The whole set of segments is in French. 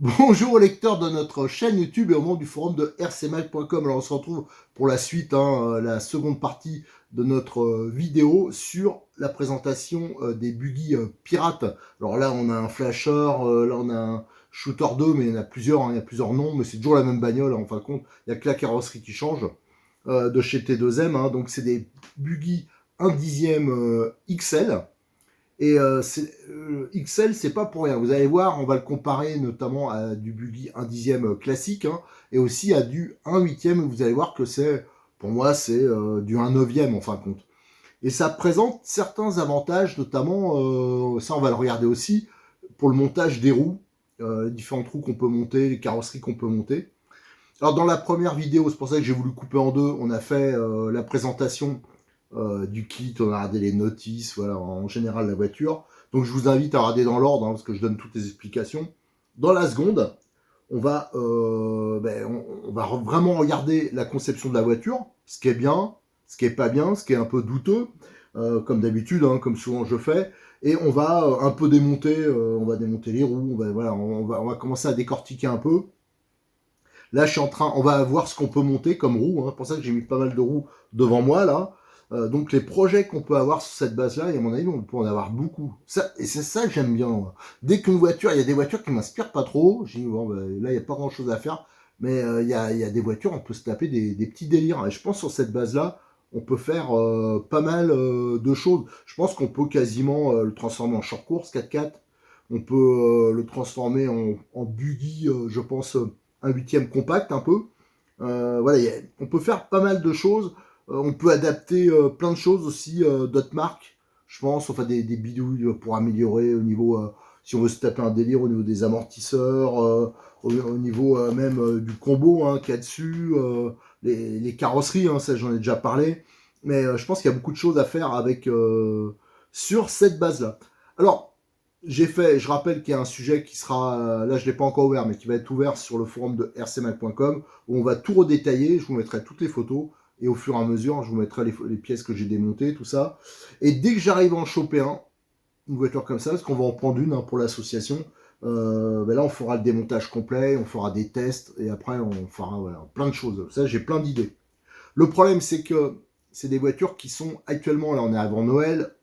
Bonjour aux lecteurs de notre chaîne YouTube et au monde du forum de rcmac.com. Alors on se retrouve pour la suite, la seconde partie de notre vidéo sur la présentation des buggy pirates. Alors là on a un flasher, là on a un shooter 2, mais il y en a plusieurs, il y a plusieurs noms, mais c'est toujours la même bagnole en fin de compte. Il n'y a que la carrosserie qui change de chez T2M. Donc c'est des buggy 1 dixième XL. Et XL, c'est pas pour rien. Vous allez voir, on va le comparer notamment à du buggy 1 dixième classique, et aussi à du 1 huitième. Vous allez voir que c'est, pour moi, c'est du 1 neuvième en fin de compte. Et ça présente certains avantages, notamment, ça on va le regarder aussi, pour le montage des roues, les différentes roues qu'on peut monter, les carrosseries qu'on peut monter. Alors dans la première vidéo, c'est pour ça que j'ai voulu couper en deux, on a fait la présentation du kit, on a regardé les notices, voilà, en général la voiture. Donc je vous invite à regarder dans l'ordre, parce que je donne toutes les explications. Dans la seconde, on va vraiment regarder la conception de la voiture, ce qui est bien, ce qui est pas bien, ce qui est un peu douteux, comme d'habitude, comme souvent je fais. Et on va un peu démonter, on va démonter les roues, on va commencer à décortiquer un peu. Là, je suis en train, on va voir ce qu'on peut monter comme roue. C'est pour ça que j'ai mis pas mal de roues devant moi là. Donc les projets qu'on peut avoir sur cette base-là, et à mon avis, on peut en avoir beaucoup. Ça, et c'est ça que j'aime bien. Moi. Dès qu'une voiture, il y a des voitures qui m'inspirent pas trop. Je dis bon, là, il n'y a pas grand-chose à faire. Mais il y a des voitures, on peut se taper des petits délires. Et je pense sur cette base-là, on peut faire pas mal de choses. Je pense qu'on peut quasiment le transformer en short course 4x4. On peut le transformer en buggy, je pense, un huitième compact un peu. Voilà, on peut faire pas mal de choses. On peut adapter plein de choses aussi d'autres marques, je pense, enfin des bidouilles pour améliorer au niveau, si on veut se taper un délire au niveau des amortisseurs, au niveau même du combo qu'il y a dessus, les carrosseries, ça j'en ai déjà parlé, mais je pense qu'il y a beaucoup de choses à faire avec sur cette base-là. Alors, je rappelle qu'il y a un sujet qui sera, là je ne l'ai pas encore ouvert, mais qui va être ouvert sur le forum de rcmac.com, où on va tout redétailler, je vous mettrai toutes les photos, et au fur et à mesure, je vous mettrai les pièces que j'ai démontées, tout ça. Et dès que j'arrive à en choper une voiture comme ça, parce qu'on va en prendre une pour l'association, là on fera le démontage complet, on fera des tests, et après on fera plein de choses. Ça, j'ai plein d'idées. Le problème, c'est que c'est des voitures qui sont actuellement, là on est avant Noël,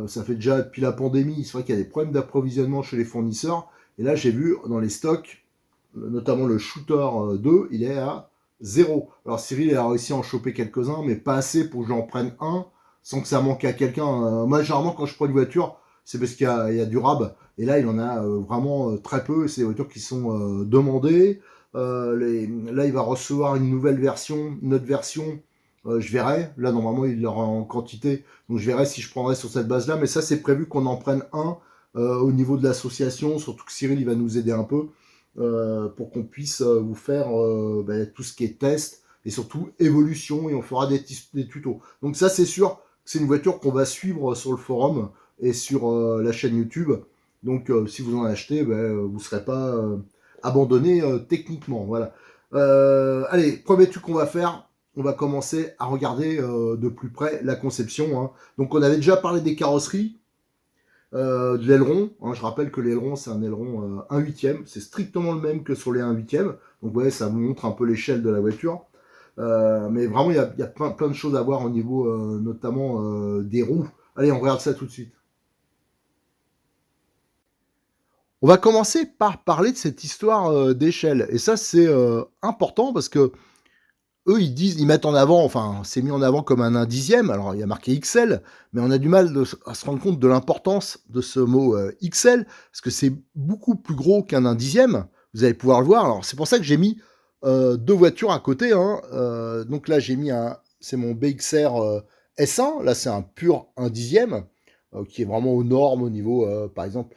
ça fait déjà depuis la pandémie, c'est vrai qu'il y a des problèmes d'approvisionnement chez les fournisseurs. Et là, j'ai vu dans les stocks, notamment le Shooter 2, il est à 0. Alors Cyril a réussi à en choper quelques-uns, mais pas assez pour que j'en prenne un sans que ça manque à quelqu'un. Moi, généralement, quand je prends une voiture, c'est parce qu'il y a du rab. Et là, il en a vraiment très peu. C'est des voitures qui sont demandées. Là, il va recevoir une nouvelle version, une autre version. Je verrai. Là, normalement, il l'aura en quantité. Donc, je verrai si je prendrai sur cette base-là. Mais ça, c'est prévu qu'on en prenne un au niveau de l'association. Surtout que Cyril, il va nous aider un peu pour qu'on puisse vous faire tout ce qui est test et surtout évolution. Et on fera des tutos. Donc, ça, c'est sûr. C'est une voiture qu'on va suivre sur le forum et sur la chaîne YouTube. Donc, si vous en achetez, vous ne serez pas abandonné techniquement. Voilà. Allez, premier truc qu'on va faire, on va commencer à regarder de plus près la conception. Donc, on avait déjà parlé des carrosseries, de l'aileron. Je rappelle que l'aileron, c'est un aileron 1 huitième. C'est strictement le même que sur les 1 huitième. Donc, vous voyez, ça vous montre un peu l'échelle de la voiture. Mais vraiment, il y a plein de choses à voir au niveau notamment des roues. Allez, on regarde ça tout de suite. On va commencer par parler de cette histoire d'échelle. Et ça, c'est important parce que eux, ils mettent en avant, enfin, c'est mis en avant comme un 1 dixième. Alors, il y a marqué XL, mais on a du mal à se rendre compte de l'importance de ce mot XL parce que c'est beaucoup plus gros qu'un 1 dixième. Vous allez pouvoir le voir. Alors, c'est pour ça que j'ai mis deux voitures à côté. Donc là, j'ai mis c'est mon BXR S1. Là, c'est un pur 1 dixième qui est vraiment aux normes au niveau, par exemple,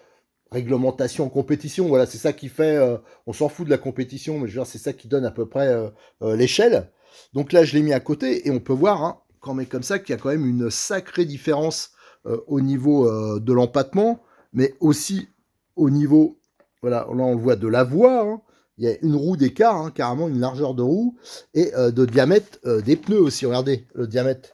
réglementation en compétition. Voilà, c'est ça qui fait. On s'en fout de la compétition, mais je veux dire, c'est ça qui donne à peu près l'échelle. Donc là, je l'ai mis à côté et on peut voir, quand on met comme ça, qu'il y a quand même une sacrée différence au niveau de l'empattement, mais aussi au niveau. Voilà, là on le voit de la voie. Il y a une roue d'écart, carrément une largeur de roue, et de diamètre des pneus aussi. Regardez le diamètre.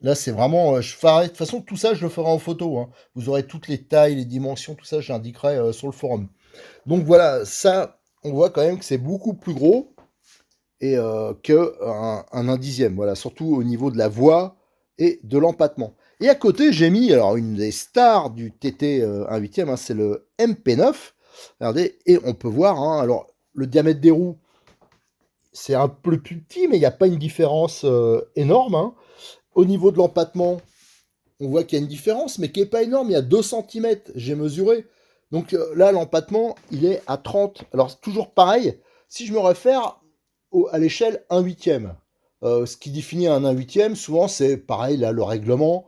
Là, c'est vraiment. Je ferai, de toute façon, tout ça, je le ferai en photo. Vous aurez toutes les tailles, les dimensions, tout ça, j'indiquerai sur le forum. Donc voilà, ça, on voit quand même que c'est beaucoup plus gros et que un dixième. Voilà, surtout au niveau de la voie et de l'empattement. Et à côté, j'ai mis alors une des stars du TT 1 huitième, hein, c'est le MP9. Regardez, et on peut voir, hein, alors le diamètre des roues, c'est un peu plus petit, mais il n'y a pas une différence énorme, hein. Au niveau de l'empattement, on voit qu'il y a une différence, mais qui n'est pas énorme. Il y a 2 centimètres, j'ai mesuré. Donc là, l'empattement, il est à 30. Alors, toujours pareil, si je me réfère à l'échelle 1 huitième, ce qui définit un 1 huitième, souvent, c'est pareil, là, le règlement,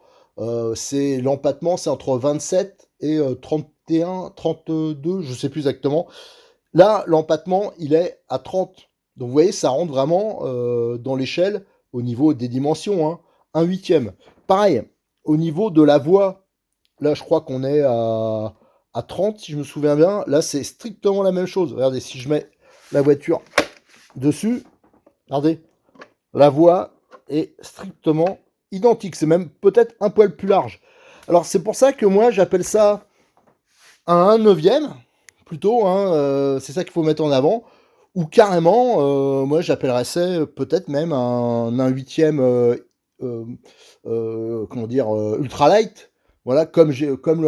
c'est l'empattement, c'est entre 27 et 31, 32, je ne sais plus exactement. Là, l'empattement, il est à 30. Donc, vous voyez, ça rentre vraiment dans l'échelle au niveau des dimensions, hein, 1 huitième. Pareil, au niveau de la voie, là, je crois qu'on est à 30, si je me souviens bien. Là, c'est strictement la même chose. Regardez, si je mets la voiture dessus, regardez, la voie est strictement identique. C'est même peut-être un poil plus large. Alors, c'est pour ça que moi, j'appelle ça un 1 neuvième, plutôt, hein, c'est ça qu'il faut mettre en avant. Ou carrément, moi, j'appellerais ça peut-être même un huitième, euh, comment dire, ultralight. Voilà, comme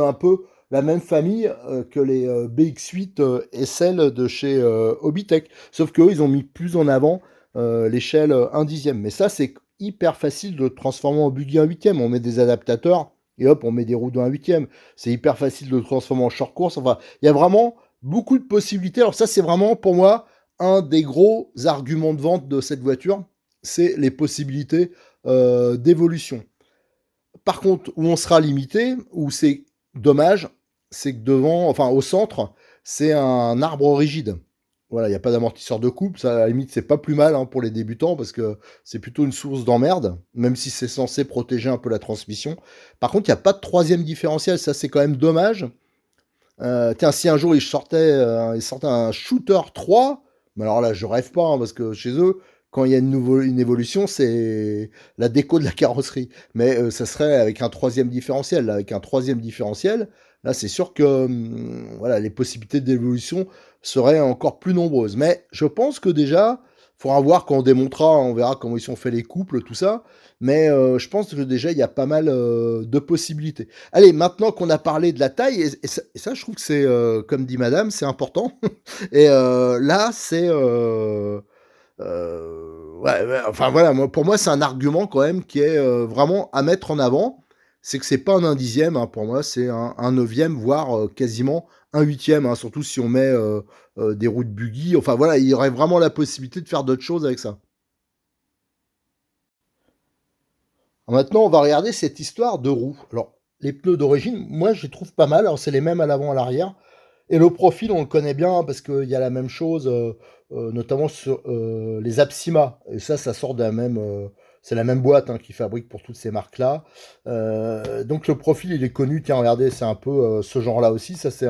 un peu la même famille que les BX8 SL de chez Hobbytech. Sauf qu'eux, ils ont mis plus en avant l'échelle 1 dixième. Mais ça, c'est hyper facile de transformer en buggy 1 huitième. On met des adaptateurs et hop, on met des roues de 1 huitième. C'est hyper facile de le transformer en short course. Enfin, il y a vraiment beaucoup de possibilités. Alors ça, c'est vraiment pour moi un des gros arguments de vente de cette voiture. C'est les possibilités d'évolution. Par contre, où on sera limité, où c'est dommage, c'est que devant, enfin au centre, c'est un arbre rigide. Voilà, il n'y a pas d'amortisseur de coupe, ça à la limite c'est pas plus mal, hein, pour les débutants parce que c'est plutôt une source d'emmerde, même si c'est censé protéger un peu la transmission. Par contre, il n'y a pas de troisième différentiel, ça c'est quand même dommage. Tiens, si un jour ils sortaient un shooter 3, mais alors là je rêve pas, hein, parce que chez eux, quand il y a une évolution, c'est la déco de la carrosserie. Mais ça serait avec un troisième différentiel. Là, avec un troisième différentiel, là c'est sûr que voilà, les possibilités d'évolution seraient encore plus nombreuses. Mais je pense que déjà, il faudra voir quand on démontera, on verra comment ils sont fait les couples, tout ça. Mais je pense que déjà il y a pas mal de possibilités. Allez, maintenant qu'on a parlé de la taille, et ça, je trouve que c'est, comme dit madame, c'est important. Et là, c'est... ouais, ouais, enfin voilà, pour moi, c'est un argument quand même qui est vraiment à mettre en avant. C'est que c'est pas un dixième, hein, pour moi, c'est un neuvième, voire quasiment un huitième, hein, surtout si on met des roues de buggy. Enfin voilà, il y aurait vraiment la possibilité de faire d'autres choses avec ça. Alors maintenant, on va regarder cette histoire de roues. Alors, les pneus d'origine, moi, je les trouve pas mal. Alors, c'est les mêmes à l'avant, à l'arrière. Et le profil, on le connaît bien, hein, parce qu'il y a la même chose, notamment sur les Apsima. Et ça sort de la même... c'est la même boîte, hein, qui fabrique pour toutes ces marques-là. Donc, le profil, il est connu. Tiens, regardez, c'est un peu ce genre-là aussi. Ça, c'est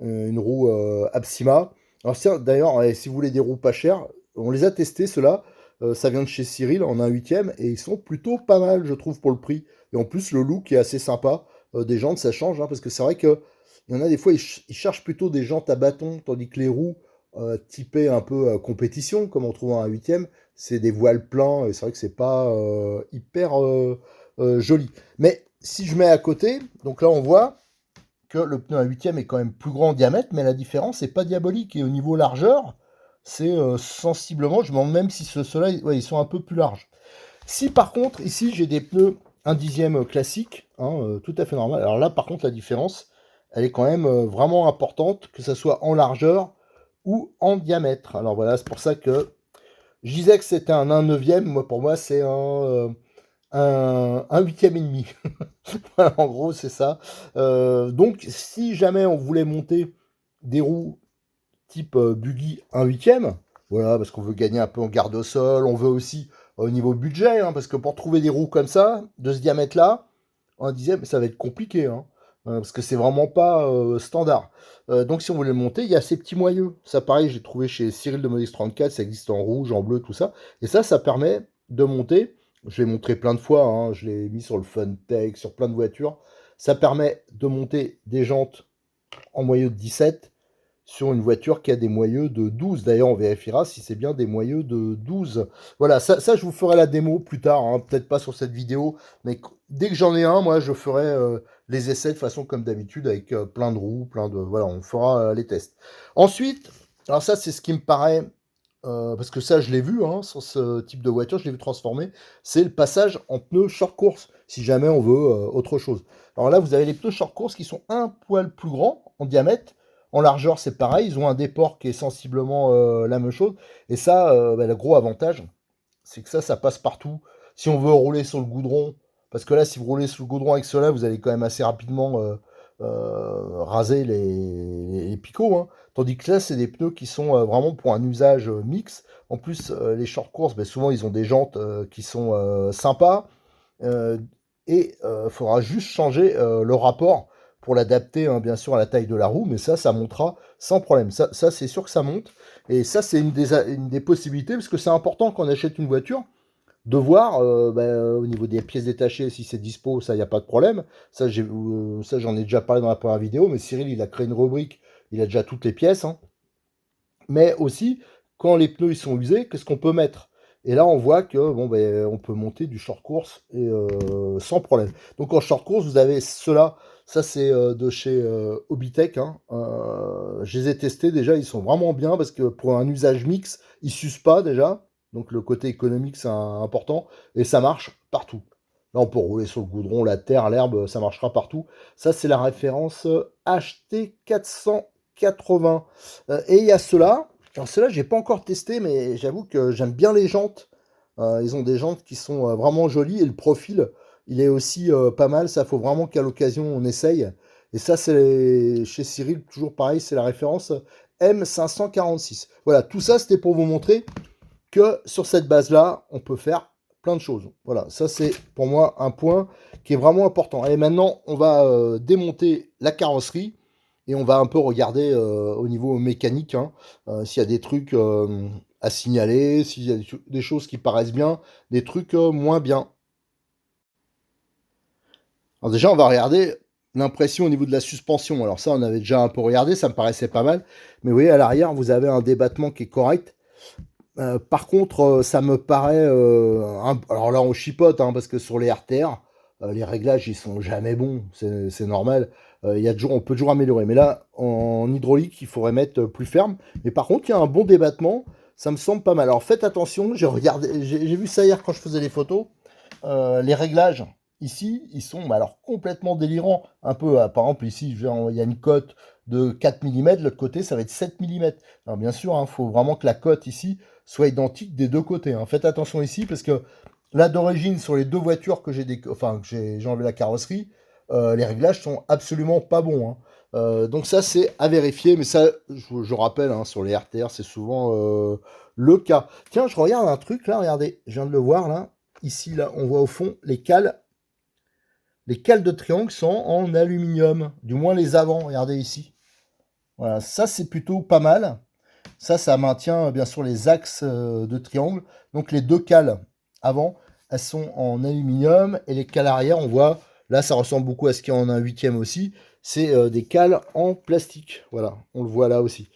une roue Apsima. Alors, d'ailleurs, si vous voulez des roues pas chères, on les a testés, ceux-là. Ça vient de chez Cyril en un huitième et ils sont plutôt pas mal, je trouve, pour le prix. Et en plus, le look est assez sympa. Des jantes, ça change, hein, parce que c'est vrai que il y en a des fois, ils cherchent plutôt des jantes à bâton, tandis que les roues typées un peu compétition, comme on trouve en un huitième, c'est des voiles pleins et c'est vrai que c'est pas hyper joli. Mais si je mets à côté, donc là on voit que le pneu à huitième est quand même plus grand en diamètre, mais la différence n'est pas diabolique. Et au niveau largeur, c'est sensiblement, je me demande même si ceux-là, ouais, ils sont un peu plus larges. Si par contre, ici, j'ai des pneus 1 dixième classique, hein, tout à fait normal. Alors là, par contre, la différence, elle est quand même vraiment importante, que ce soit en largeur ou en diamètre. Alors voilà, c'est pour ça que je disais que c'était un 1 neuvième. Moi, pour moi, c'est un huitième et demi. Voilà, en gros, c'est ça. Donc, si jamais on voulait monter des roues type buggy 1 huitième, voilà, parce qu'on veut gagner un peu en garde au sol, on veut aussi au niveau budget, hein, parce que pour trouver des roues comme ça, de ce diamètre-là, on disait, mais ça va être compliqué, hein, parce que c'est vraiment pas standard. Donc si on voulait le monter, il y a ces petits moyeux. Ça, pareil, j'ai trouvé chez Cyril de Modis 34, ça existe en rouge, en bleu, tout ça. Et ça permet de monter. Je l'ai montré plein de fois, hein, je l'ai mis sur le Funtech, sur plein de voitures. Ça permet de monter des jantes en moyeu de 17 sur une voiture qui a des moyeux de 12. D'ailleurs, on vérifiera si c'est bien des moyeux de 12. Voilà, ça je vous ferai la démo plus tard, hein, peut-être pas sur cette vidéo, mais dès que j'en ai un, moi, je ferai les essais de façon comme d'habitude, avec plein de roues, plein de... Voilà, on fera les tests. Ensuite, alors ça, c'est ce qui me paraît... parce que ça, je l'ai vu hein, sur ce type de voiture, je l'ai vu transformer, c'est le passage en pneus short course, si jamais on veut autre chose. Alors là, vous avez les pneus short course qui sont un poil plus grands en diamètre. En largeur, c'est pareil. Ils ont un déport qui est sensiblement la même chose. Et ça, le gros avantage, c'est que ça passe partout. Si on veut rouler sur le goudron, parce que là, si vous roulez sur le goudron avec cela, vous allez quand même assez rapidement raser les picots. Hein. Tandis que là, c'est des pneus qui sont vraiment pour un usage mixte. En plus, les short courses, ben, souvent, ils ont des jantes qui sont sympas. Euh, et il faudra juste changer le rapport pour l'adapter, hein, bien sûr, à la taille de la roue, mais ça montera sans problème. Ça c'est sûr que ça monte. Et ça, c'est une des possibilités, parce que c'est important quand on achète une voiture, de voir au niveau des pièces détachées, si c'est dispo, ça, il n'y a pas de problème. Ça, j'en ai déjà parlé dans la première vidéo, mais Cyril, il a créé une rubrique, il a déjà toutes les pièces. Hein. Mais aussi, quand les pneus ils sont usés, qu'est-ce qu'on peut mettre? Et là, on voit que bon, ben, on peut monter du short course et, sans problème. Donc en short course, vous avez cela. Ça, c'est de chez Hobbytech. Hein. Je les ai testés déjà, ils sont vraiment bien parce que pour un usage mix, ils s'usent pas déjà. Donc le côté économique, c'est important. Et ça marche partout. Là, on peut rouler sur le goudron, la terre, l'herbe, ça marchera partout. Ça, c'est la référence HT480. Et il y a ceux-là. Alors ceux-là, j'ai pas encore testé, mais j'avoue que j'aime bien les jantes. Ils ont des jantes qui sont vraiment jolies et le profil, il est aussi pas mal. Ça, faut vraiment qu'à l'occasion on essaye. Et ça, c'est chez Cyril, toujours pareil, c'est la référence M546. Voilà, tout ça, c'était pour vous montrer que sur cette base-là, on peut faire plein de choses. Voilà, ça c'est pour moi un point qui est vraiment important. Et maintenant, on va démonter la carrosserie et on va un peu regarder au niveau mécanique hein, s'il y a des trucs à signaler, s'il y a des choses qui paraissent bien, des trucs moins bien. Alors déjà, on va regarder l'impression au niveau de la suspension. Alors ça, on avait déjà un peu regardé, ça me paraissait pas mal. Mais vous voyez, à l'arrière, vous avez un débattement qui est correct. Par contre, ça me paraît... alors là, on chipote, hein, parce que sur les RTR, les réglages, ils sont jamais bons. C'est normal. On peut toujours améliorer. Mais là, en hydraulique, il faudrait mettre plus ferme. Mais par contre, il y a un bon débattement. Ça me semble pas mal. Alors faites attention. J'ai vu ça hier quand je faisais les photos. Les réglages, ici, ils sont alors complètement délirants. Un peu, par exemple, ici, il y a une cote de 4 mm. De l'autre côté, ça va être 7 mm. Alors bien sûr, il faut vraiment que la cote ici soit identique des deux côtés. Hein. Faites attention ici parce que là d'origine sur les deux voitures que j'ai enlevé la carrosserie, les réglages sont absolument pas bons. Hein. Donc ça c'est à vérifier, mais ça je rappelle hein, sur les RTR c'est souvent le cas. Tiens, je regarde un truc là, regardez, je viens de le voir là. Ici là, on voit au fond les cales. Les cales de triangle sont en aluminium, du moins les avants. Regardez ici. Voilà, ça c'est plutôt pas mal. Ça maintient bien sûr les axes de triangle. Donc les deux cales avant, elles sont en aluminium. Et les cales arrière, on voit, là ça ressemble beaucoup à ce qu'il y a en un huitième aussi. C'est des cales en plastique. Voilà, on le voit là aussi.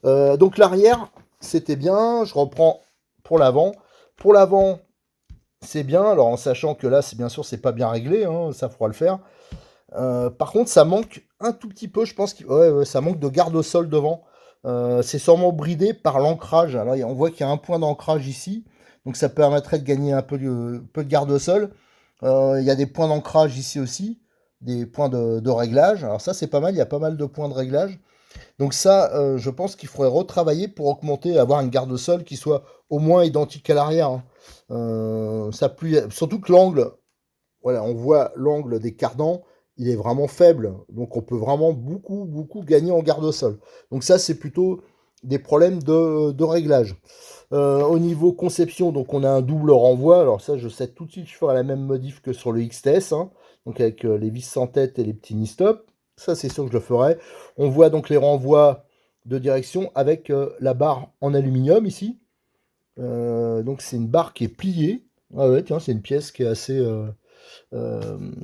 Donc l'arrière, c'était bien. Je reprends pour l'avant. Pour l'avant, c'est bien. Alors en sachant que là, bien sûr, c'est pas bien réglé. Hein, ça faudra le faire. Par contre, ça manque un tout petit peu, je pense que ça manque de garde au sol devant. C'est sûrement bridé par l'ancrage. Alors, on voit qu'il y a un point d'ancrage ici, donc ça permettrait de gagner un peu de garde au sol. Il y a des points d'ancrage ici aussi, des points de réglage. Alors ça, c'est pas mal, il y a pas mal de points de réglage. Donc ça, je pense qu'il faudrait retravailler pour augmenter, avoir une garde au sol qui soit au moins identique à l'arrière. Hein. Surtout que l'angle, voilà, on voit l'angle des cardans, il est vraiment faible. Donc on peut vraiment beaucoup, beaucoup gagner en garde au sol. Donc ça, c'est plutôt des problèmes de réglage. Au niveau conception, donc on a un double renvoi. Alors ça, je sais tout de suite, je ferai la même modif que sur le XTS. Hein, donc avec les vis sans tête et les petits knee-stop. Ça, c'est sûr que je le ferai. On voit donc les renvois de direction avec la barre en aluminium ici. Donc c'est une barre qui est pliée. Ah ouais, tiens, c'est une pièce qui est assez...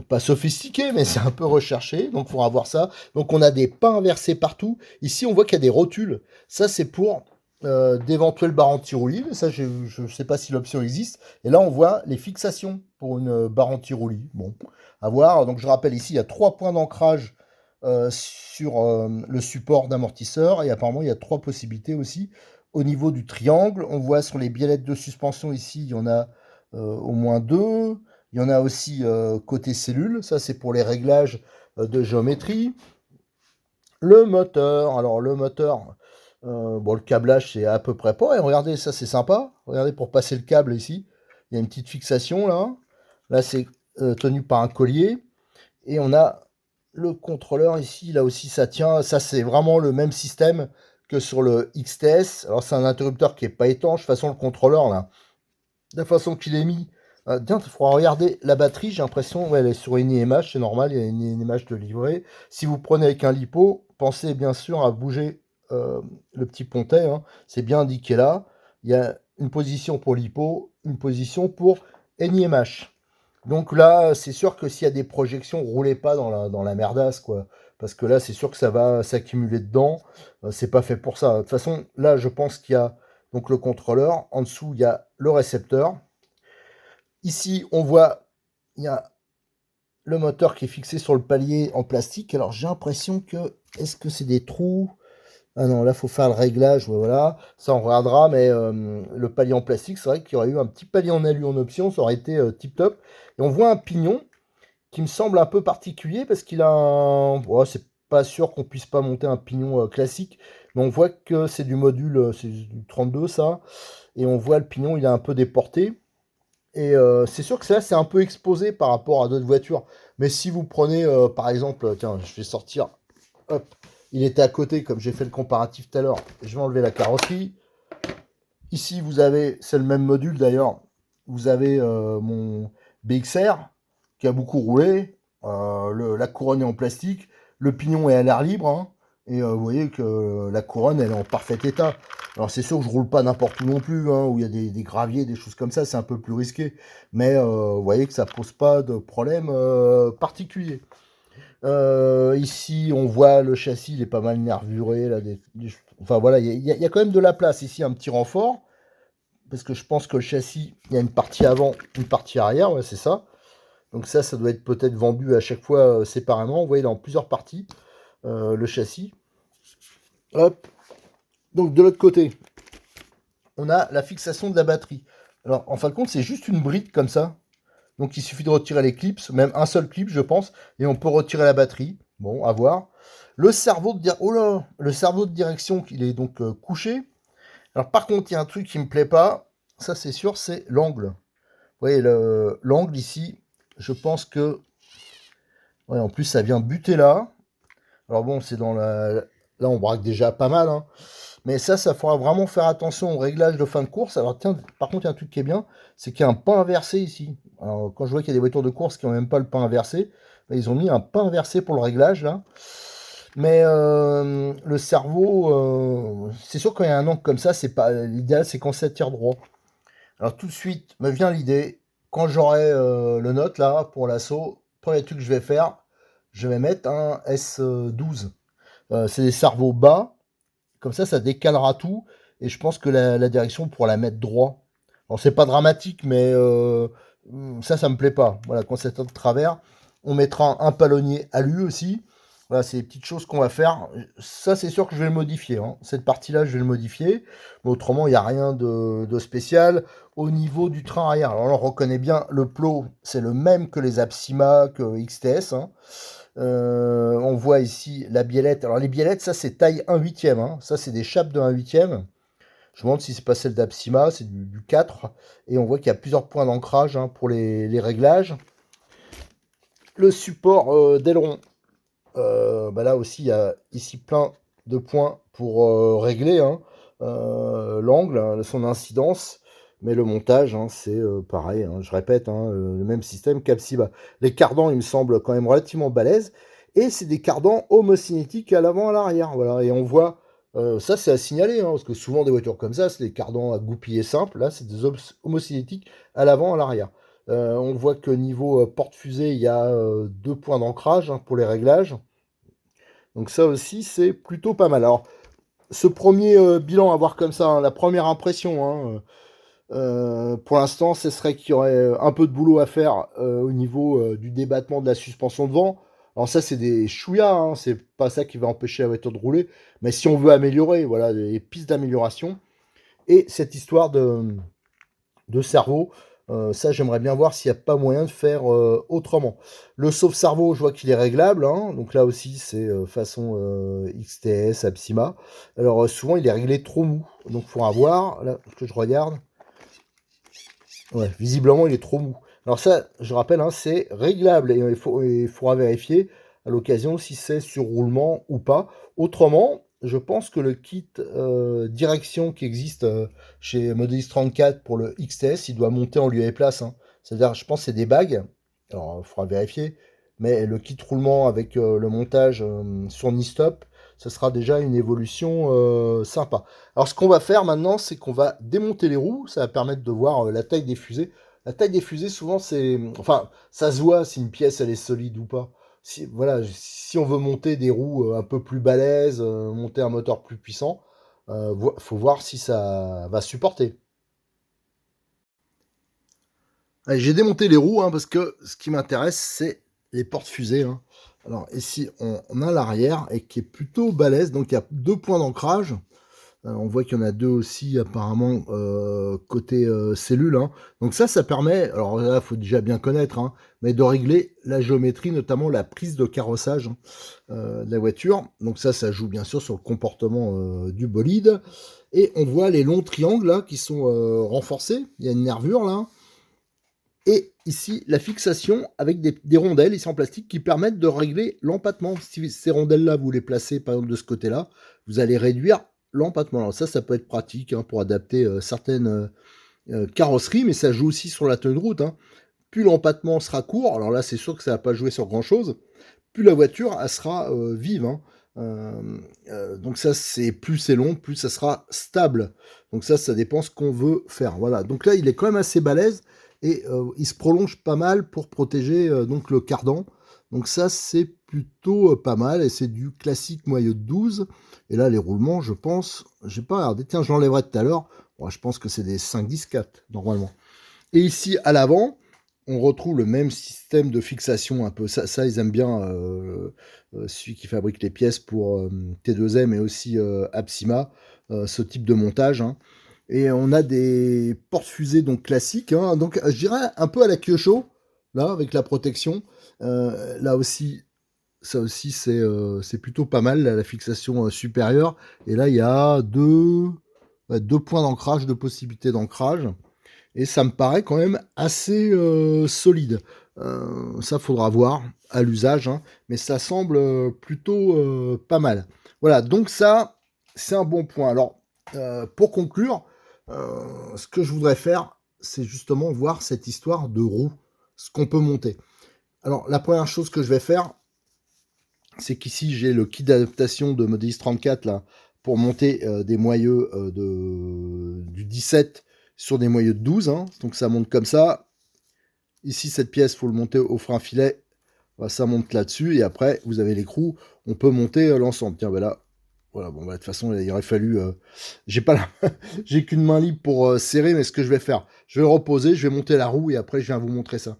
pas sophistiqué, mais c'est un peu recherché. Donc, il faudra voir ça. Donc, on a des pas inversés partout. Ici, on voit qu'il y a des rotules. Ça, c'est pour d'éventuelles barres anti-roulis. Ça, je ne sais pas si l'option existe. Et là, on voit les fixations pour une barre anti-roulis. Bon, à voir. Donc, je rappelle ici, il y a 3 points d'ancrage sur le support d'amortisseur. Et apparemment, il y a 3 possibilités aussi. Au niveau du triangle, on voit sur les biellettes de suspension ici, il y en a au moins 2. Il y en a aussi côté cellule, ça c'est pour les réglages de géométrie. Le moteur, alors le moteur, bon le câblage c'est à peu près pas. Et regardez, ça c'est sympa. Regardez pour passer le câble ici, il y a une petite fixation là. Là c'est tenu par un collier. Et on a le contrôleur ici, là aussi ça tient. Ça c'est vraiment le même système que sur le XTS. Alors c'est un interrupteur qui est pas étanche. De toute façon le contrôleur là, de la façon qu'il est mis, tiens, il faudra regarder la batterie, j'ai l'impression, ouais, elle est sur une IMH, c'est normal, il y a une IMH de livret. Si vous prenez avec un lipo, pensez bien sûr à bouger le petit pontet, hein. C'est bien indiqué là. Il y a une position pour lipo, une position pour NIMH. Donc là, c'est sûr que s'il y a des projections, roulez pas dans la merdasse, quoi. Parce que là, c'est sûr que ça va s'accumuler dedans. C'est pas fait pour ça. De toute façon, là, je pense qu'il y a donc le contrôleur. En dessous, il y a le récepteur. Ici, on voit, il y a le moteur qui est fixé sur le palier en plastique. Alors, j'ai l'impression que, est-ce que c'est des trous? Ah non, là, il faut faire le réglage. Ouais, voilà, ça, on regardera. Mais le palier en plastique, c'est vrai qu'il y aurait eu un petit palier en alu en option. Ça aurait été tip-top. Et on voit un pignon qui me semble un peu particulier parce qu'il a un... Oh, c'est pas sûr qu'on puisse pas monter un pignon classique. Mais on voit que c'est du module, c'est du 32, ça. Et on voit le pignon, il est un peu déporté. Et c'est sûr que ça, c'est un peu exposé par rapport à d'autres voitures. Mais si vous prenez, par exemple, tiens, je vais sortir, hop, il était à côté, comme j'ai fait le comparatif tout à l'heure. Je vais enlever la carrosserie. Ici, vous avez, c'est le même module d'ailleurs, vous avez mon BXR qui a beaucoup roulé. La couronne est en plastique. Le pignon est à l'air libre, hein. Et vous voyez que la couronne, elle est en parfait état. Alors c'est sûr que je roule pas n'importe où non plus, hein, où il y a des graviers, des choses comme ça, c'est un peu plus risqué. Mais vous voyez que ça pose pas de problème particulier. Ici, on voit le châssis, il est pas mal nervuré. Là, enfin voilà, il y a quand même de la place ici, un petit renfort. Parce que je pense que le châssis, il y a une partie avant, une partie arrière, ouais, c'est ça. Donc ça doit être peut-être vendu à chaque fois séparément. Vous voyez, dans plusieurs parties, le châssis. Hop. Donc de l'autre côté, on a la fixation de la batterie. Alors en fin de compte, c'est juste une bride comme ça. Donc il suffit de retirer les clips, même un seul clip, je pense, et on peut retirer la batterie. Bon, à voir. Le cerveau le cerveau de direction, il est donc couché. Alors par contre, il y a un truc qui me plaît pas. Ça, c'est sûr, c'est l'angle. Vous voyez, l'angle ici, je pense que... Ouais, en plus, ça vient buter là. Alors bon, c'est dans la... Là, on braque déjà pas mal, hein. Mais ça faudra vraiment faire attention au réglage de fin de course. Alors tiens, par contre, il y a un truc qui est bien, c'est qu'il y a un pas inversé ici. Alors quand je vois qu'il y a des voitures de course qui n'ont même pas le pas inversé, là, ils ont mis un pas inversé pour le réglage, là. Mais le cerveau, c'est sûr quand il y a un angle comme ça, c'est pas l'idéal, c'est quand ça tire droit. Alors tout de suite me vient l'idée, quand j'aurai le note là pour l'assaut, premier truc que je vais faire, je vais mettre un S12. C'est des cerveaux bas, comme ça décalera tout, et je pense que la direction on pourra la mettre droit. Alors c'est pas dramatique, mais ça me plaît pas. Voilà, quand c'est de travers, on mettra un palonnier alu aussi. Voilà, c'est des petites choses qu'on va faire. Ça, c'est sûr que je vais le modifier, hein. Cette partie-là, je vais le modifier. Mais autrement, il n'y a rien de spécial. Au niveau du train arrière, alors on reconnaît bien le plot, c'est le même que les Apsima, que XTS, hein. On voit ici la biellette. Alors les biellettes, ça c'est taille 1/8, hein. Ça c'est des chapes de 1/8. Je me demande si c'est pas celle d'Apsima, c'est du 4. Et on voit qu'il y a plusieurs points d'ancrage, hein, pour les réglages. Le support d'aileron. Bah là aussi, il y a ici plein de points pour régler, hein, l'angle, hein, son incidence. Mais le montage, hein, c'est pareil, hein, je répète, hein, le même système qu'Apsima. Les cardans, il me semble quand même relativement balèzes. Et c'est des cardans homocinétiques à l'avant, à l'arrière. Voilà. Et on voit, ça c'est à signaler, hein, parce que souvent des voitures comme ça, c'est des cardans à goupiller simples. Là, c'est des homocinétiques à l'avant, à l'arrière. On voit que niveau porte-fusée, il y a 2 points d'ancrage hein, pour les réglages. Donc ça aussi, c'est plutôt pas mal. Alors, ce premier bilan à voir comme ça, hein, la première impression, hein, pour l'instant, ce serait qu'il y aurait un peu de boulot à faire au niveau du débattement de la suspension de vent. Alors ça, c'est des chouïas, hein, c'est pas ça qui va empêcher la voiture de rouler. Mais si on veut améliorer, voilà, des pistes d'amélioration. Et cette histoire de cerveau, ça, j'aimerais bien voir s'il n'y a pas moyen de faire autrement. Le sauve-cerveau, je vois qu'il est réglable, hein, donc là aussi, c'est façon XTS, Absima. Alors souvent, il est réglé trop mou, donc il faudra voir, là, que je regarde. Ouais, visiblement, il est trop mou. Alors ça, je rappelle, hein, c'est réglable et il faudra vérifier à l'occasion si c'est sur roulement ou pas. Autrement, je pense que le kit direction qui existe chez Modélis 34 pour le XTS, il doit monter en lieu et place, hein. C'est-à-dire, je pense que c'est des bagues. Alors, il faudra vérifier. Mais le kit roulement avec le montage sur Nistop, ce sera déjà une évolution sympa. Alors, ce qu'on va faire maintenant, c'est qu'on va démonter les roues. Ça va permettre de voir la taille des fusées. La taille des fusées, souvent, c'est... Enfin, ça se voit si une pièce, elle est solide ou pas. Si, voilà, si on veut monter des roues un peu plus balèzes, monter un moteur plus puissant, faut voir si ça va supporter. Allez, j'ai démonté les roues, hein, parce que ce qui m'intéresse, c'est les portes-fusées, hein. Alors, ici, on a l'arrière, et qui est plutôt balèze. Donc, il y a 2 points d'ancrage. On voit qu'il y en a 2 aussi apparemment côté cellule, hein. Donc ça permet, alors là, il faut déjà bien connaître, hein, mais de régler la géométrie, notamment la prise de carrossage de la voiture. Donc ça joue bien sûr sur le comportement du bolide. Et on voit les longs triangles là qui sont renforcés. Il y a une nervure là. Et ici, la fixation avec des rondelles ici en plastique qui permettent de régler l'empattement. Si ces rondelles-là, vous les placez par exemple de ce côté-là, vous allez réduire l'empattement. Alors ça peut être pratique hein, pour adapter certaines carrosseries, mais ça joue aussi sur la tenue de route, hein. Plus l'empattement sera court, alors là c'est sûr que ça ne va pas jouer sur grand-chose, plus la voiture elle sera vive, hein. Donc ça c'est plus c'est long, plus ça sera stable. Donc ça dépend ce qu'on veut faire. Voilà. Donc là il est quand même assez balèze et il se prolonge pas mal pour protéger donc le cardan. Donc ça c'est plutôt pas mal et c'est du classique moyeu de 12. Et là les roulements je pense, j'ai pas regardé, tiens je l'enlèverai tout à l'heure. Bon, je pense que c'est des 5-10-4 normalement. Et ici à l'avant, on retrouve le même système de fixation un peu. Ça ils aiment bien celui qui fabrique les pièces pour T2M et aussi Absima, ce type de montage, hein. Et on a des porte-fusées donc classiques, hein. Donc je dirais un peu à la Kyosho, là, avec la protection. Là aussi, ça aussi c'est plutôt pas mal, là, la fixation supérieure. Et là, il y a ouais, 2 points d'ancrage, de possibilités d'ancrage. Et ça me paraît quand même assez solide. Ça faudra voir à l'usage, hein, mais ça semble plutôt pas mal. Voilà, donc ça, c'est un bon point. Alors, pour conclure, ce que je voudrais faire, c'est justement voir cette histoire de roue, ce qu'on peut monter. Alors, la première chose que je vais faire, c'est qu'ici, j'ai le kit d'adaptation de Modélis 34 là, pour monter des moyeux du 17 sur des moyeux de 12. Hein. Donc ça monte comme ça. Ici, cette pièce, il faut le monter au frein filet. Ça monte là-dessus. Et après, vous avez l'écrou. On peut monter l'ensemble. Tiens, ben là, voilà. Bon, bah, de toute façon, il aurait fallu... j'ai pas la... j'ai qu'une main libre pour serrer, mais ce que je vais faire, je vais le reposer, je vais monter la roue et après, je viens vous montrer ça.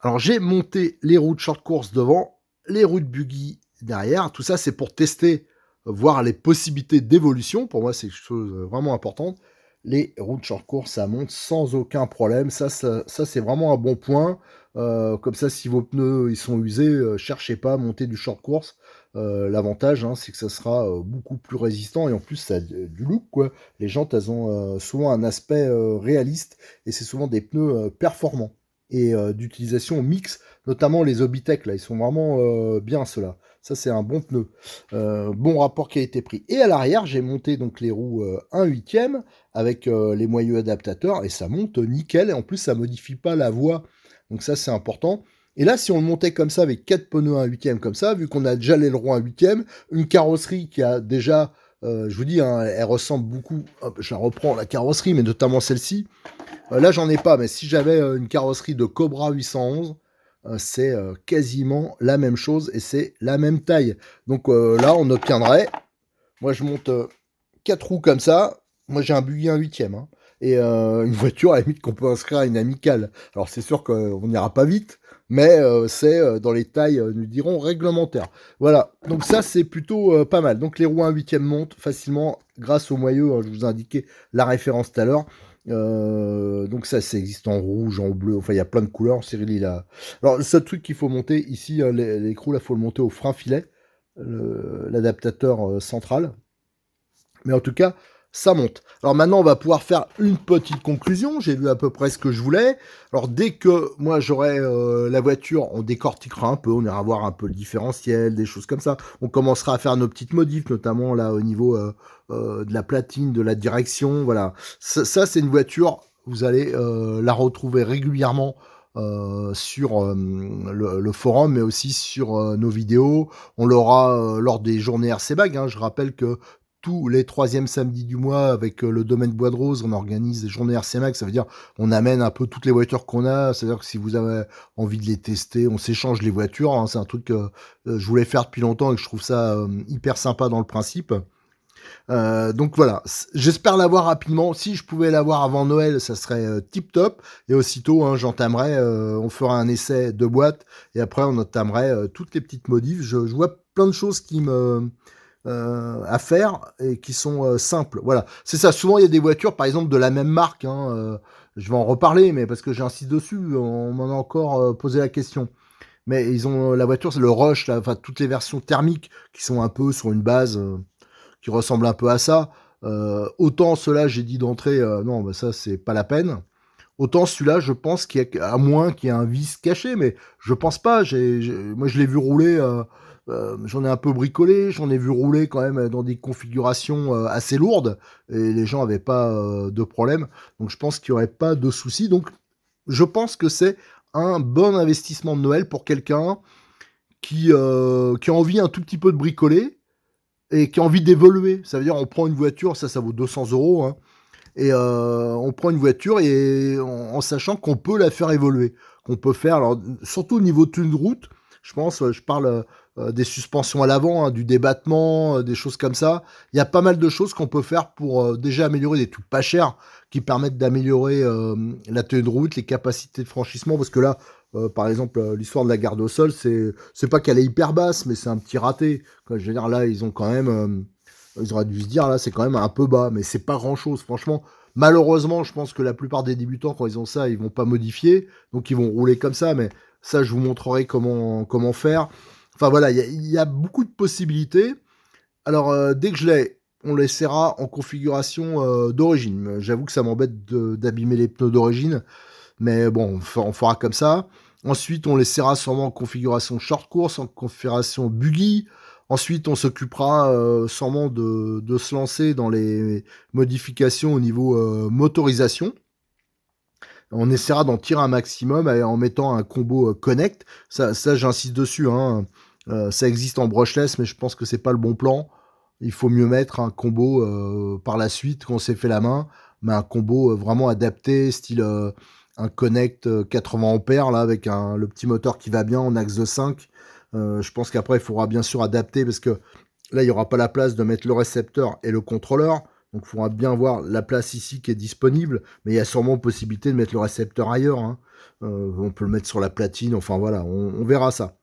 Alors, j'ai monté les roues de short course devant, les roues de buggy derrière. Tout ça, c'est pour tester, voir les possibilités d'évolution. Pour moi, c'est quelque chose de vraiment importante. Les roues de short course, ça monte sans aucun problème. Ça c'est vraiment un bon point. Comme ça, si vos pneus ils sont usés, cherchez pas à monter du short course. L'avantage, hein, c'est que ça sera beaucoup plus résistant et en plus, ça a du look, quoi. Les jantes, elles ont souvent un aspect réaliste et c'est souvent des pneus performants et d'utilisation mixte, notamment les Obitech, là, ils sont vraiment bien ceux-là. Ça, c'est un bon pneu. Bon rapport qualité-prix. Et à l'arrière, j'ai monté donc les roues 1/8 avec les moyeux adaptateurs et ça monte nickel. Et en plus, ça modifie pas la voie. Donc ça, c'est important. Et là, si on le montait comme ça avec 4 pneus 1/8 comme ça, vu qu'on a déjà l'aileron 1/8, une carrosserie qui a déjà Je vous dis, hein, elle ressemble beaucoup, hop, je la reprends, la carrosserie, mais notamment celle-ci. Là, j'en ai pas, mais si j'avais une carrosserie de Cobra 811, c'est quasiment la même chose et c'est la même taille. Donc là, on obtiendrait, moi je monte 4 roues comme ça, moi j'ai un buggy 1/8, hein, et une voiture à la limite qu'on peut inscrire à une amicale. Alors c'est sûr qu'on n'ira pas vite, mais c'est dans les tailles, nous dirons, réglementaires. Voilà, donc ça c'est plutôt pas mal. Donc les roues 1/8 montent facilement grâce au moyeu, hein, je vous ai indiqué la référence tout à l'heure. Donc ça existe en rouge, en bleu, enfin il y a plein de couleurs. Cyril il a. Alors le seul truc qu'il faut monter ici, l'écrou là, faut le monter au frein filet, l'adaptateur central. Mais en tout cas, ça monte. Alors maintenant, on va pouvoir faire une petite conclusion. J'ai vu à peu près ce que je voulais. Alors dès que moi j'aurai la voiture, on décortiquera un peu, on ira voir un peu le différentiel, des choses comme ça. On commencera à faire nos petites modifs, notamment là au niveau de la platine, de la direction. Voilà. Ça c'est une voiture, vous allez la retrouver régulièrement sur le forum, mais aussi sur nos vidéos. On l'aura lors des journées RC Bag, hein. Je rappelle que tous les troisièmes samedis du mois, avec le domaine Bois de Rose, on organise des journées RC Mag. Ça veut dire on amène un peu toutes les voitures qu'on a. C'est-à-dire que si vous avez envie de les tester, on s'échange les voitures, hein. C'est un truc que je voulais faire depuis longtemps et que je trouve ça hyper sympa dans le principe. Donc voilà, j'espère l'avoir rapidement. Si je pouvais l'avoir avant Noël, ça serait tip top. Et aussitôt, hein, j'entamerai, on fera un essai de boîte et après on entamerait toutes les petites modifs. Je vois plein de choses qui me à faire et qui sont simples. Voilà, c'est ça. Souvent, il y a des voitures, par exemple, de la même marque, hein, je vais en reparler, mais parce que j'insiste dessus, on m'en a encore posé la question. Mais ils ont la voiture, c'est le Rush, là, enfin toutes les versions thermiques qui sont un peu sur une base qui ressemble un peu à ça. Autant cela, j'ai dit d'entrée, non, bah ça c'est pas la peine. Autant celui-là, je pense qu'il y a, à moins qu'il y ait un vice caché, mais je pense pas. Moi, je l'ai vu rouler. J'en ai un peu bricolé. J'en ai vu rouler quand même dans des configurations assez lourdes et les gens n'avaient pas de problème. Donc, je pense qu'il n'y aurait pas de souci. Donc, je pense que c'est un bon investissement de Noël pour quelqu'un qui a envie un tout petit peu de bricoler et qui a envie d'évoluer. Ça veut dire, on prend une voiture, ça vaut 200 euros, hein, et on prend une voiture et en sachant qu'on peut la faire évoluer, qu'on peut faire, alors surtout au niveau de tenue de route, je pense, je parle des suspensions à l'avant, hein, du débattement, des choses comme ça. Il y a pas mal de choses qu'on peut faire pour déjà améliorer des trucs pas chers qui permettent d'améliorer la tenue de route, les capacités de franchissement, parce que là, par exemple, l'histoire de la garde au sol, c'est pas qu'elle est hyper basse, mais c'est un petit raté. Quoi, je veux dire, là, ils ont quand même ils auraient dû se dire, là, c'est quand même un peu bas, mais c'est pas grand chose, franchement. Malheureusement, je pense que la plupart des débutants, quand ils ont ça, ils vont pas modifier, donc ils vont rouler comme ça, mais ça, je vous montrerai comment faire. Enfin voilà, il y a beaucoup de possibilités. Alors, dès que je l'ai, on l'essaiera en configuration d'origine. J'avoue que ça m'embête d'abîmer les pneus d'origine, mais bon, on fera comme ça. Ensuite, on l'essaiera sûrement en configuration short course, en configuration buggy. Ensuite, on s'occupera sûrement de se lancer dans les modifications au niveau motorisation. On essaiera d'en tirer un maximum en mettant un combo connect. Ça j'insiste dessus, hein. Ça existe en brushless, mais je pense que c'est pas le bon plan. Il faut mieux mettre un combo par la suite, qu'on s'est fait la main, mais un combo vraiment adapté, style un connect 80 ampères, là, avec le petit moteur qui va bien en axe de 5. Je pense qu'après, il faudra bien sûr adapter, parce que là, il n'y aura pas la place de mettre le récepteur et le contrôleur. Donc, il faudra bien voir la place ici qui est disponible. Mais il y a sûrement possibilité de mettre le récepteur ailleurs, hein. On peut le mettre sur la platine. Enfin, voilà, on verra ça.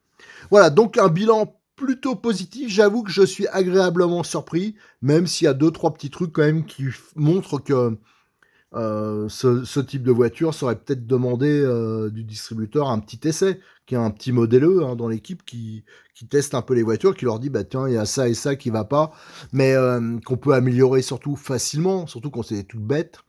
Voilà, donc un bilan plutôt positif. J'avoue que je suis agréablement surpris, même s'il y a 2-3 petits trucs quand même qui montrent que ce type de voiture serait peut-être demandé du distributeur un petit essai, qui a un petit modèleux, hein, dans l'équipe qui teste un peu les voitures, qui leur dit bah tiens, il y a ça et ça qui va pas, mais qu'on peut améliorer surtout facilement, surtout quand c'est tout bête.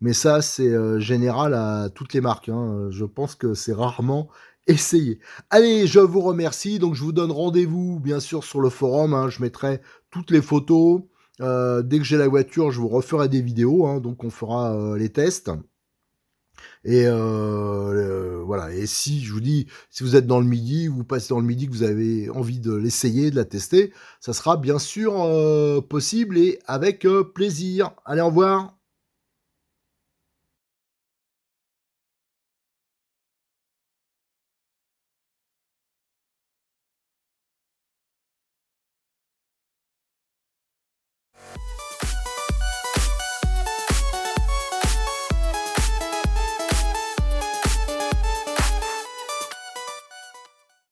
Mais ça, c'est général à toutes les marques, hein. Je pense que c'est rarement essayé. Allez, je vous remercie. Donc, je vous donne rendez-vous, bien sûr, sur le forum, hein. Je mettrai toutes les photos. Dès que j'ai la voiture, je vous referai des vidéos, hein. Donc, on fera les tests. Et voilà, et si je vous dis, si vous êtes dans le Midi, vous passez dans le Midi, que vous avez envie de l'essayer, de la tester, ça sera bien sûr, possible et avec, plaisir. Allez, au revoir.